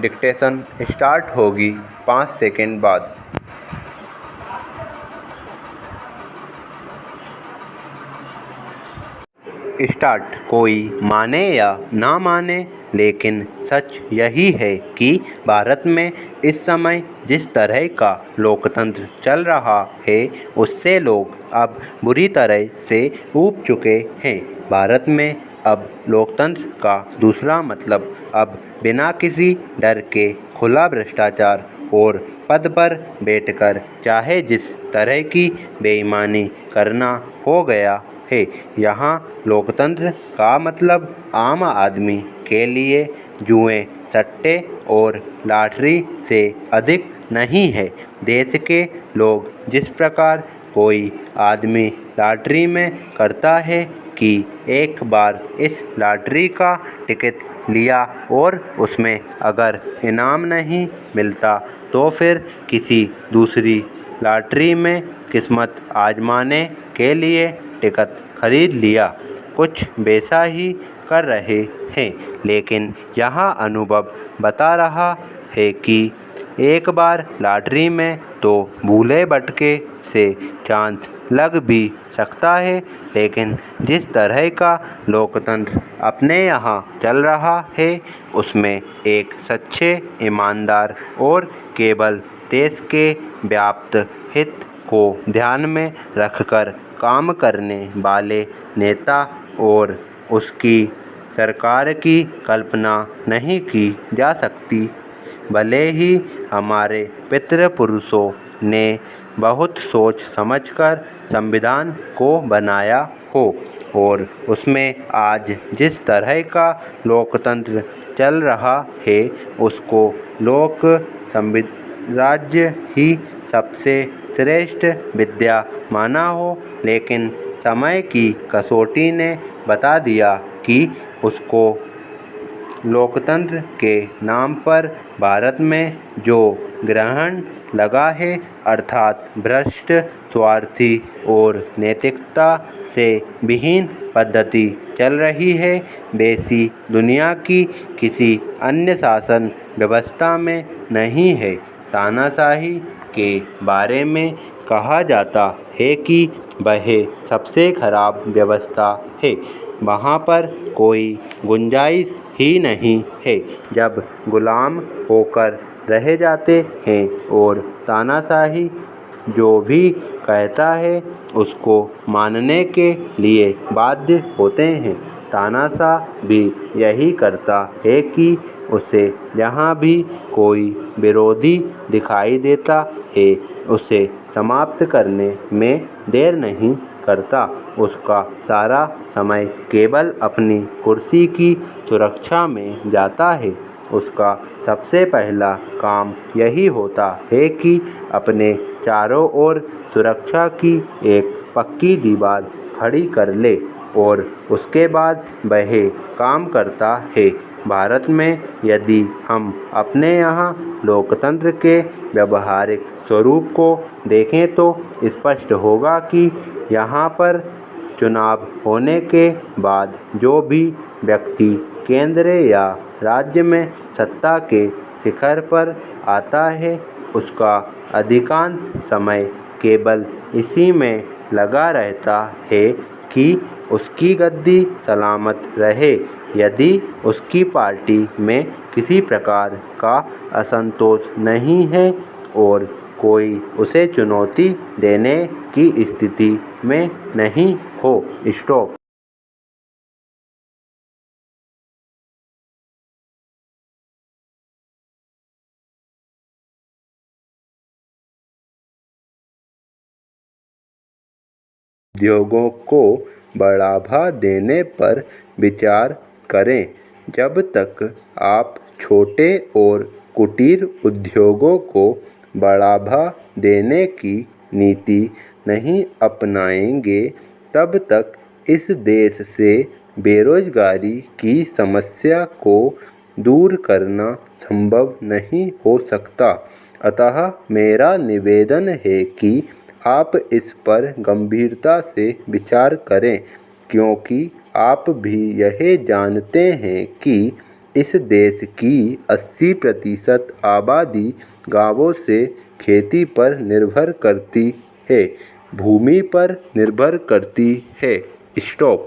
Dictation start होगी 5 second बाद। Start. कोई माने या ना माने, लेकिन सच यही है कि भारत में इस समय जिस तरह का लोकतंत्र चल रहा है उससे लोग अब बुरी तरह से ऊब चुके हैं। भारत में अब लोकतंत्र का दूसरा मतलब अब बिना किसी डर के खुला भ्रष्टाचार और पद पर बैठकर चाहे जिस तरह की बेईमानी करना हो गया है। यहाँ लोकतंत्र का मतलब आम आदमी के लिए जुए, सट्टे और लॉटरी से अधिक नहीं है। देश के लोग जिस प्रकार कोई आदमी लॉटरी में करता है कि एक बार इस लॉटरी का टिकट लिया और उसमें अगर इनाम नहीं मिलता तो फिर किसी दूसरी लॉटरी में किस्मत आजमाने के लिए टिकट खरीद लिया, कुछ वैसा ही कर रहे हैं। लेकिन यहाँ अनुभव बता रहा है कि एक बार लॉटरी में तो भूले भटके से चांस लग भी सकता है, लेकिन जिस तरह का लोकतंत्र अपने यहाँ चल रहा है उसमें एक सच्चे, ईमानदार और केवल देश के व्याप्त हित को ध्यान में रखकर काम करने वाले नेता और उसकी सरकार की कल्पना नहीं की जा सकती। भले ही हमारे पितृपुरुषों ने बहुत सोच समझकर संविधान को बनाया हो और उसमें आज जिस तरह का लोकतंत्र चल रहा है उसको लोक साम्राज्य ही सबसे श्रेष्ठ विद्या माना हो, लेकिन समय की कसौटी ने बता दिया कि उसको लोकतंत्र के नाम पर भारत में जो ग्रहण लगा है, अर्थात भ्रष्ट, स्वार्थी और नैतिकता से विहीन पद्धति चल रही है, वैसी दुनिया की किसी अन्य शासन व्यवस्था में नहीं है। तानाशाही के बारे में कहा जाता है कि वह सबसे खराब व्यवस्था है, वहाँ पर कोई गुंजाइश ही नहीं है। जब गुलाम होकर रह जाते हैं और तानाशाही जो भी कहता है उसको मानने के लिए बाध्य होते हैं। तानाशाह भी यही करता है कि उसे जहाँ भी कोई विरोधी दिखाई देता है उसे समाप्त करने में देर नहीं करता। उसका सारा समय केवल अपनी कुर्सी की सुरक्षा में जाता है। उसका सबसे पहला काम यही होता है कि अपने चारों ओर सुरक्षा की एक पक्की दीवार खड़ी कर ले और उसके बाद वह काम करता है। भारत में यदि हम अपने यहाँ लोकतंत्र के व्यवहारिक स्वरूप को देखें तो स्पष्ट होगा कि यहाँ पर चुनाव होने के बाद जो भी व्यक्ति केंद्र या राज्य में सत्ता के शिखर पर आता है उसका अधिकांश समय केवल इसी में लगा रहता है कि उसकी गद्दी सलामत रहे। यदि उसकी पार्टी में किसी प्रकार का असंतोष नहीं है और कोई उसे चुनौती देने की स्थिति में नहीं हो। स्टॉप। उद्योगों को बढ़ावा देने पर विचार करें। जब तक आप छोटे और कुटीर उद्योगों को बढ़ावा देने की नीति नहीं अपनाएंगे तब तक इस देश से बेरोजगारी की समस्या को दूर करना संभव नहीं हो सकता। अतः मेरा निवेदन है कि आप इस पर गंभीरता से विचार करें, क्योंकि आप भी यह जानते हैं कि इस देश की 80% आबादी गांवों से खेती पर निर्भर करती है, भूमि पर निर्भर करती है। स्टॉप।